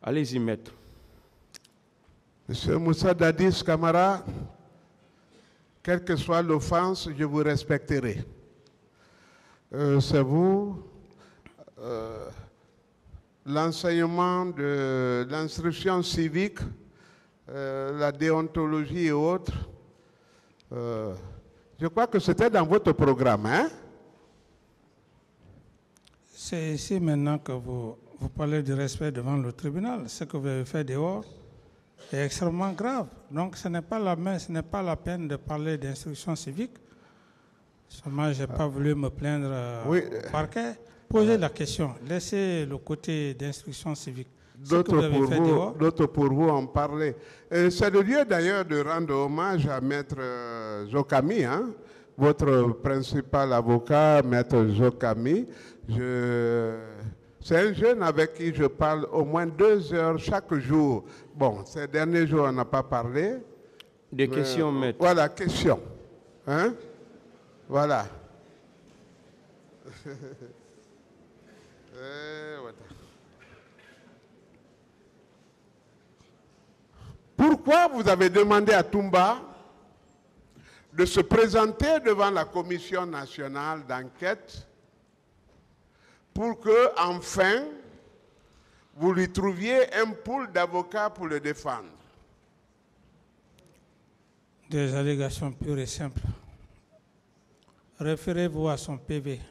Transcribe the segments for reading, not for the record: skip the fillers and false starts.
Allez-y, maître. Monsieur Moussa Dadis Camara, quelle que soit l'offense, je vous respecterai. C'est vous, l'enseignement de l'instruction civique, la déontologie et autres. Je crois que c'était dans votre programme, hein? C'est ici maintenant que vous parlez du respect devant le tribunal. Ce que vous avez fait dehors est extrêmement grave. Donc ce n'est pas la peine de parler d'instruction civique. Seulement, je n'ai pas voulu me plaindre au parquet. Posez la question. Laissez le côté d'instruction civique. D'autres pour vous en parler. C'est le lieu d'ailleurs de rendre hommage à Maître Zokami, hein? Votre principal avocat, Maître Zokami. C'est un jeune avec qui je parle au moins 2 heures chaque jour. Bon, ces derniers jours, on n'a pas parlé. Des questions, maître. Voilà, question. Hein? Voilà. Pourquoi vous avez demandé à Toumba de se présenter devant la Commission nationale d'enquête pour que, enfin, vous lui trouviez un pool d'avocats pour le défendre? Des allégations pures et simples. Référez-vous à son PV.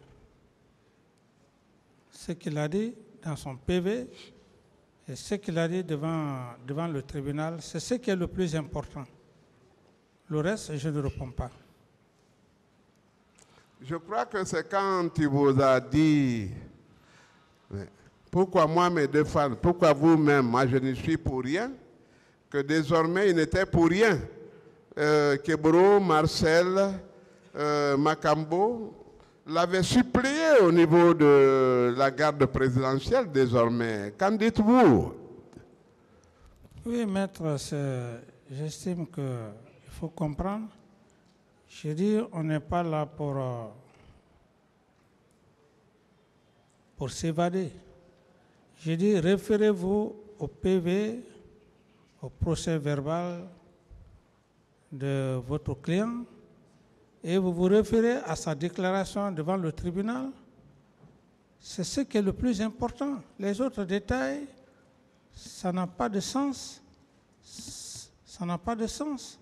Ce qu'il a dit dans son PV et ce qu'il a dit devant le tribunal, c'est ce qui est le plus important. Le reste, je ne réponds pas. Je crois que c'est quand il vous a dit pourquoi moi me défendre, pourquoi vous-même, moi je ne suis pour rien, que désormais il n'était pour rien. Kebro, Marcel, Makambo l'avait supplié au niveau de la garde présidentielle désormais. Qu'en dites-vous? Oui, maître, j'estime qu'il faut comprendre. Je dis, on n'est pas là pour s'évader. Je dis, référez-vous au PV, au procès verbal de votre client, et vous vous référez à sa déclaration devant le tribunal. C'est ce qui est le plus important. Les autres détails, ça n'a pas de sens. Ça n'a pas de sens.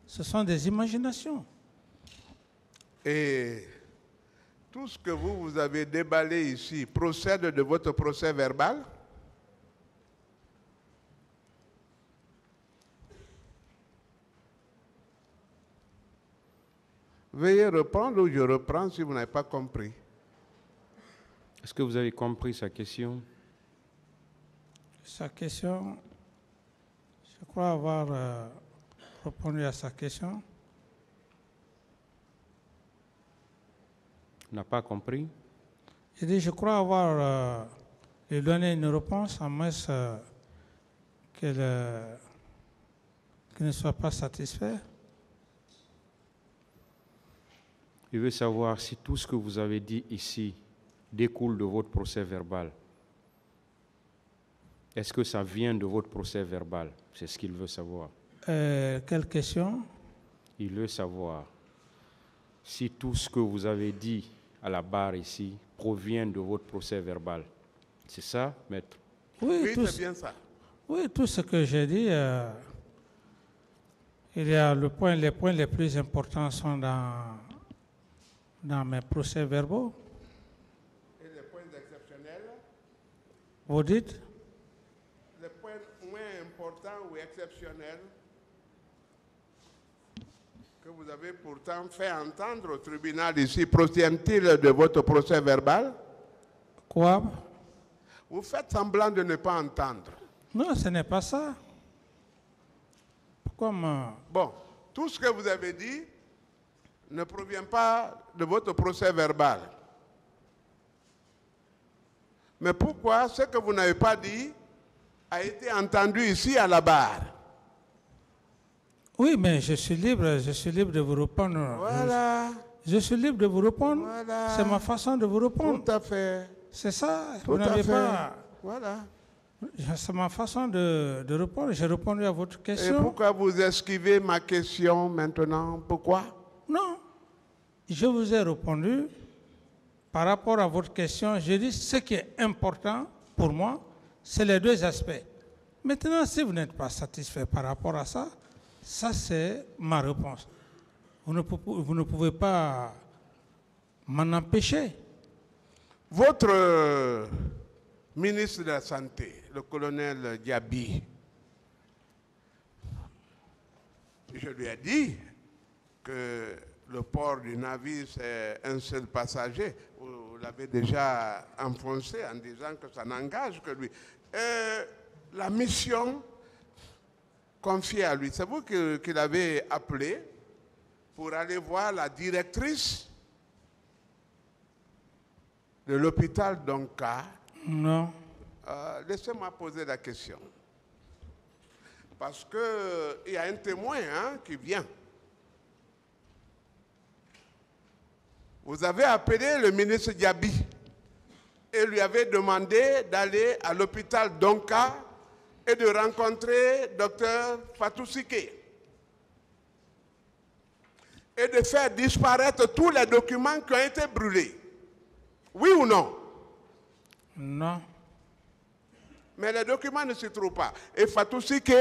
Ce sont des imaginations. Et tout ce que vous avez déballé ici procède de votre procès verbal? Veuillez reprendre ou je reprends si vous n'avez pas compris. Est-ce que vous avez compris sa question? Sa question, je crois avoir répondu à sa question. N'a pas compris? Je dis, je crois avoir lui donné une réponse, à moins qu'elle ne soit pas satisfaite. Il veut savoir si tout ce que vous avez dit ici découle de votre procès verbal. Est-ce que ça vient de votre procès verbal? C'est ce qu'il veut savoir. Quelle question? Il veut savoir si tout ce que vous avez dit à la barre ici provient de votre procès verbal. C'est ça, maître? Oui, c'est bien ça. Oui, tout ce que j'ai dit, il y a les points les plus importants sont dans mes procès verbaux. Et les points exceptionnels? Vous dites? Les points moins importants ou exceptionnels que vous avez pourtant fait entendre au tribunal ici, proviennent-ils de votre procès verbal? Quoi? Vous faites semblant de ne pas entendre. Non, ce n'est pas ça. Pourquoi Bon, tout ce que vous avez dit ne provient pas de votre procès verbal. Mais pourquoi ce que vous n'avez pas dit a été entendu ici à la barre? Oui, mais je suis libre de vous répondre. Voilà. Je suis libre de vous répondre. Voilà. C'est ma façon de vous répondre. Tout à fait. C'est ça. Tout Vous n'avez à fait. pas. Voilà. C'est ma façon de répondre. J'ai répondu à votre Et question. pourquoi vous esquivez ma question maintenant? Pourquoi? Non. Je vous ai répondu par rapport à votre question. J'ai dit ce qui est important pour moi, c'est les deux aspects. Maintenant, si vous n'êtes pas satisfait par rapport à ça, ça c'est ma réponse. Vous ne pouvez pas m'en empêcher. Votre ministre de la Santé, le colonel Diaby, je lui ai dit que le port du navire, c'est un seul passager. Vous l'avez déjà enfoncé en disant que ça n'engage que lui. La mission confiée à lui, c'est vous qui l'avez appelé pour aller voir la directrice de l'hôpital d'Onka. Non. Laissez-moi poser la question. Parce qu'il y a un témoin qui vient. Vous avez appelé le ministre Diaby et lui avez demandé d'aller à l'hôpital d'Onka et de rencontrer Dr Fatou Sike et de faire disparaître tous les documents qui ont été brûlés. Oui ou non? Non. Mais les documents ne se trouvent pas. Et Fatou Sike,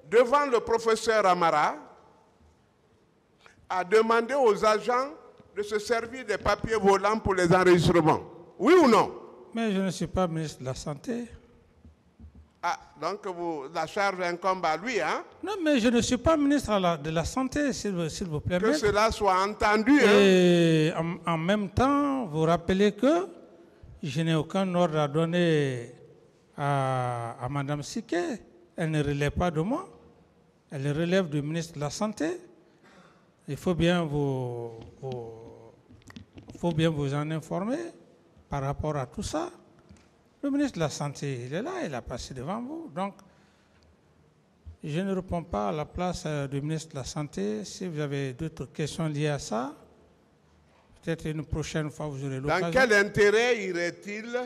devant le professeur Amara, a demandé aux agents de se servir des papiers volants pour les enregistrements. Oui ou non? Mais je ne suis pas ministre de la Santé. Ah, donc la charge incombe à lui, hein? Non, mais je ne suis pas ministre de la Santé, s'il vous plaît. Que cela soit entendu. Et en même temps, vous rappelez que je n'ai aucun ordre à donner à Mme Sike. Elle ne relève pas de moi. Elle relève du ministre de la Santé. Il faut bien vous en informer par rapport à tout ça. Le ministre de la Santé, il est là, il a passé devant vous. Donc, je ne réponds pas à la place du ministre de la Santé. Si vous avez d'autres questions liées à ça, peut-être une prochaine fois, vous aurez l'occasion. Dans quel intérêt irait-il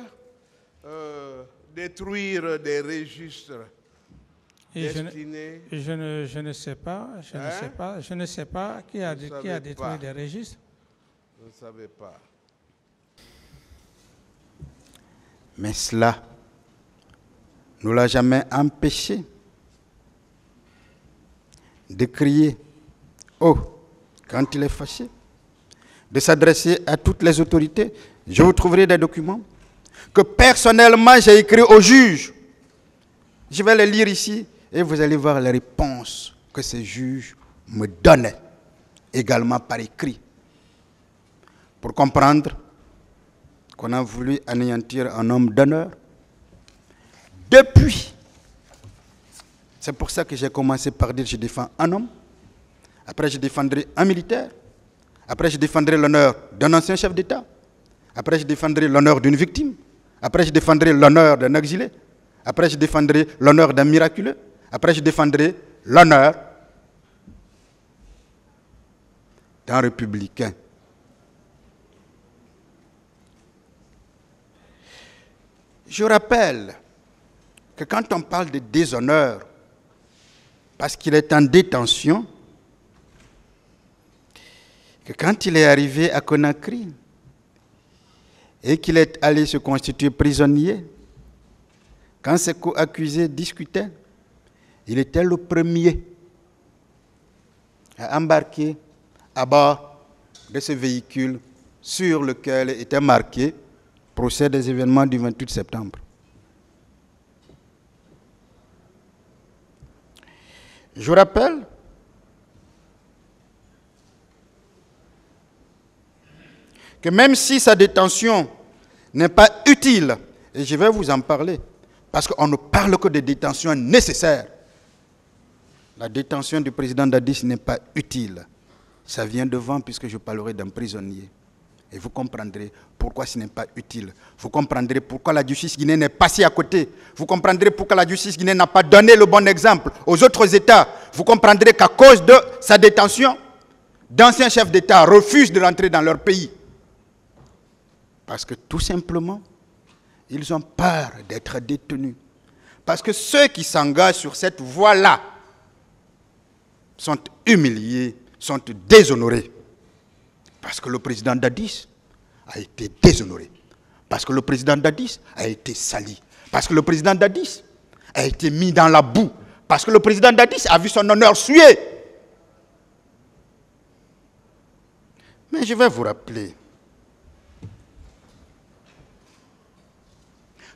détruire des registres destinés? Je ne sais pas. Je ne sais pas qui a détruit des registres. Vous ne savez pas. Mais cela ne l'a jamais empêché de crier « Oh !» quand il est fâché, de s'adresser à toutes les autorités. Je vous trouverai des documents que personnellement j'ai écrits au juge. Je vais les lire ici et vous allez voir les réponses que ces juges me donnaient, également par écrit, pour comprendre qu'on a voulu anéantir un homme d'honneur. Depuis, c'est pour ça que j'ai commencé par dire je défends un homme, après je défendrai un militaire, après je défendrai l'honneur d'un ancien chef d'État, après je défendrai l'honneur d'une victime, après je défendrai l'honneur d'un exilé, après je défendrai l'honneur d'un miraculeux, après je défendrai l'honneur d'un républicain. Je rappelle que quand on parle de déshonneur, parce qu'il est en détention, que quand il est arrivé à Conakry et qu'il est allé se constituer prisonnier, quand ses co-accusés discutaient, il était le premier à embarquer à bord de ce véhicule sur lequel était marqué procès des événements du 28 septembre. Je rappelle que même si sa détention n'est pas utile, et je vais vous en parler, parce qu'on ne parle que de détention nécessaire, la détention du président Dadis n'est pas utile. Ça vient devant puisque je parlerai d'un prisonnier. Et vous comprendrez pourquoi ce n'est pas utile. Vous comprendrez pourquoi la justice guinéenne est passée à côté. Vous comprendrez pourquoi la justice guinéenne n'a pas donné le bon exemple aux autres États. Vous comprendrez qu'à cause de sa détention, d'anciens chefs d'État refusent de rentrer dans leur pays. Parce que tout simplement, ils ont peur d'être détenus. Parce que ceux qui s'engagent sur cette voie-là sont humiliés, sont déshonorés. Parce que le président Dadis a été déshonoré. Parce que le président Dadis a été sali. Parce que le président Dadis a été mis dans la boue. Parce que le président Dadis a vu son honneur suer. Mais je vais vous rappeler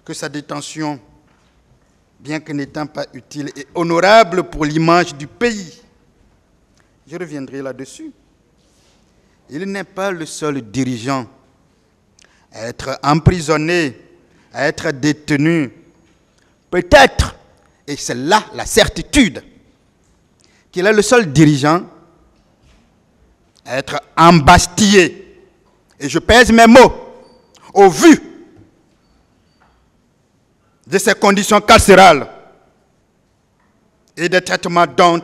que sa détention, bien que n'étant pas utile et honorable pour l'image du pays, je reviendrai là-dessus, il n'est pas le seul dirigeant à être emprisonné, à être détenu. Peut-être, et c'est là la certitude, qu'il est le seul dirigeant à être embastillé. Et je pèse mes mots, au vu de ces conditions carcérales et des traitements dont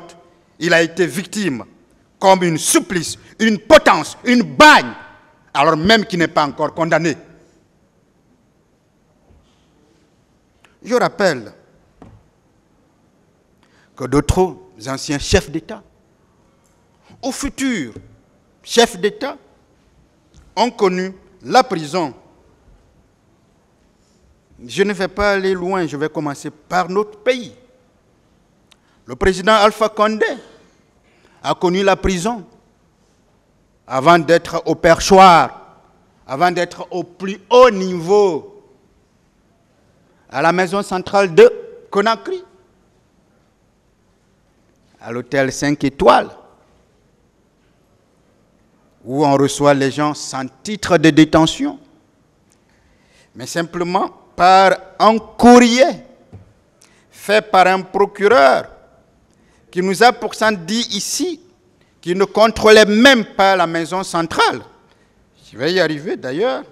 il a été victime, comme une supplice, une potence, une bagne, alors même qu'il n'est pas encore condamné. Je rappelle que d'autres anciens chefs d'État, ou futurs chefs d'État, ont connu la prison. Je ne vais pas aller loin, je vais commencer par notre pays. Le président Alpha Condé a connu la prison avant d'être au perchoir, avant d'être au plus haut niveau, à la maison centrale de Conakry, à l'hôtel 5 étoiles, où on reçoit les gens sans titre de détention, mais simplement par un courrier fait par un procureur qui nous a pourtant dit ici qu'il ne contrôlait même pas la maison centrale. Je vais y arriver d'ailleurs.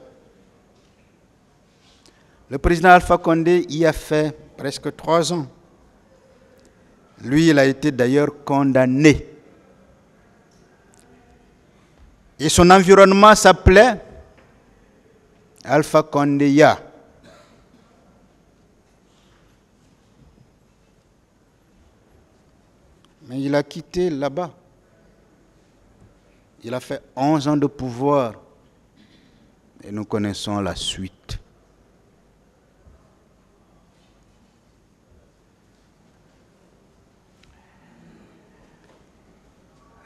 Le président Alpha Condé y a fait presque 3 ans. Lui, il a été d'ailleurs condamné. Et son environnement s'appelait Alpha Condéya. Mais il a quitté là-bas. Il a fait 11 ans de pouvoir. Et nous connaissons la suite.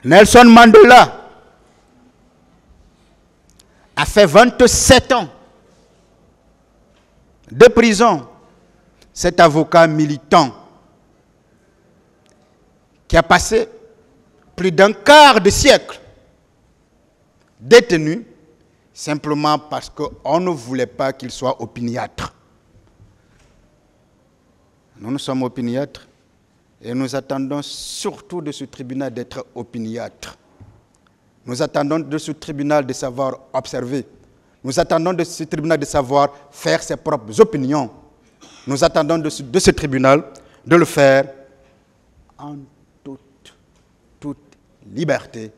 Nelson Mandela a fait 27 ans de prison. Cet avocat militant qui a passé plus d'un quart de siècle détenu simplement parce qu'on ne voulait pas qu'il soit opiniâtre. Nous sommes opiniâtres et nous attendons surtout de ce tribunal d'être opiniâtre. Nous attendons de ce tribunal de savoir observer. Nous attendons de ce tribunal de savoir faire ses propres opinions. Nous attendons de ce tribunal de le faire en toute liberté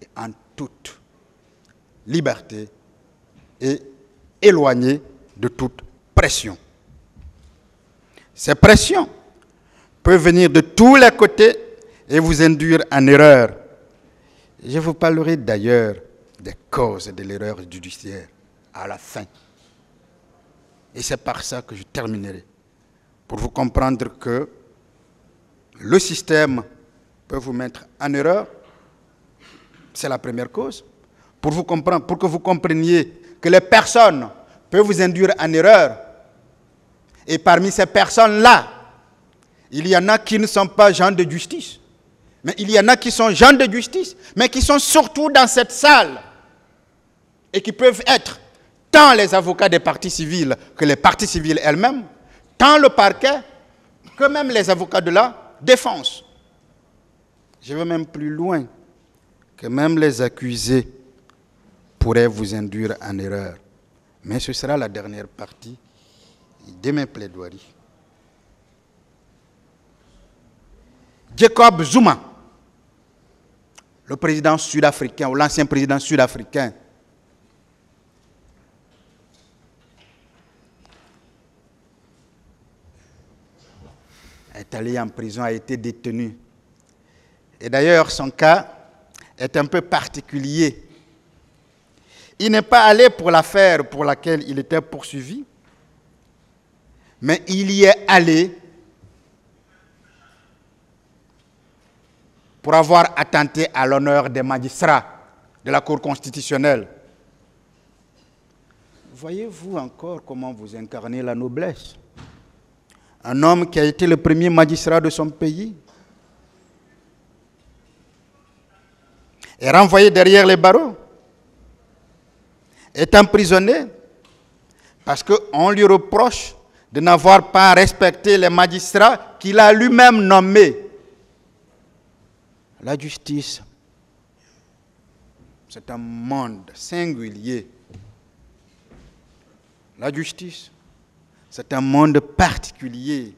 et en toute liberté et éloigné de toute pression. Ces pressions peuvent venir de tous les côtés et vous induire en erreur. Je vous parlerai d'ailleurs des causes de l'erreur judiciaire à la fin. Et c'est par ça que je terminerai. Pour vous comprendre que le système peut vous mettre en erreur, c'est la première cause. Pour que vous compreniez que les personnes peuvent vous induire en erreur. Et parmi ces personnes-là, il y en a qui ne sont pas gens de justice. Mais il y en a qui sont gens de justice, mais qui sont surtout dans cette salle. Et qui peuvent être tant les avocats des parties civiles que les parties civiles elles-mêmes, tant le parquet que même les avocats de la défense. Je vais même plus loin, que même les accusés pourraient vous induire en erreur. Mais ce sera la dernière partie de mes plaidoiries. Jacob Zuma, le président sud-africain, ou l'ancien président sud-africain, est allé en prison, a été détenu. Et d'ailleurs, son cas est un peu particulier. Il n'est pas allé pour l'affaire pour laquelle il était poursuivi, mais il y est allé pour avoir attenté à l'honneur des magistrats de la Cour constitutionnelle. Voyez-vous encore comment vous incarnez la noblesse? Un homme qui a été le premier magistrat de son pays est renvoyé derrière les barreaux, est emprisonné parce qu'on lui reproche de n'avoir pas respecté les magistrats qu'il a lui-même nommés. La justice, c'est un monde singulier. La justice, c'est un monde particulier.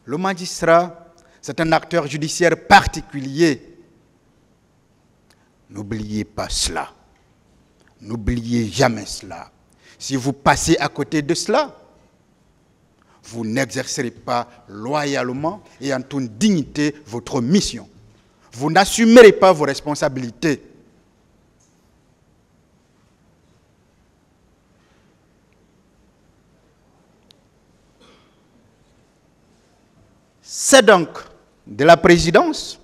Le magistrat, c'est un acteur judiciaire particulier. N'oubliez pas cela. N'oubliez jamais cela. Si vous passez à côté de cela, vous n'exercerez pas loyalement et en toute dignité votre mission. Vous n'assumerez pas vos responsabilités. C'est donc de la présidence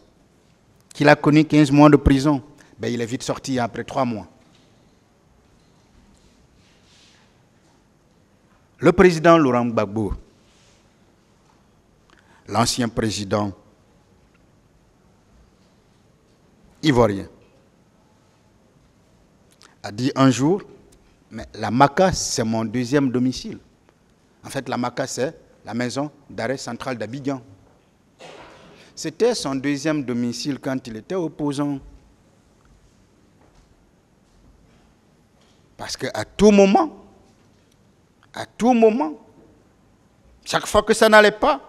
qu'il a connu 15 mois de prison. Ben, il est vite sorti après 3 mois. Le président Laurent Gbagbo, l'ancien président ivoirien, a dit un jour, mais la MACA, c'est mon deuxième domicile. En fait, la MACA, c'est la maison d'arrêt centrale d'Abidjan. C'était son deuxième domicile quand il était opposant. Parce qu'à tout moment, chaque fois que ça n'allait pas,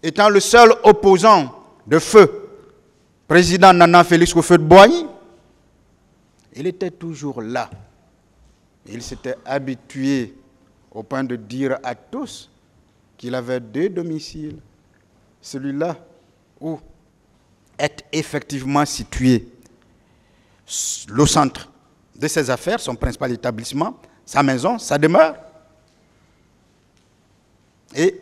étant le seul opposant de feu, président Nana Félix Houphouët-Boigny, il était toujours là. Il s'était habitué au point de dire à tous qu'il avait 2 domiciles. Celui-là où est effectivement situé le centre de ses affaires, son principal établissement, sa maison, sa demeure. Et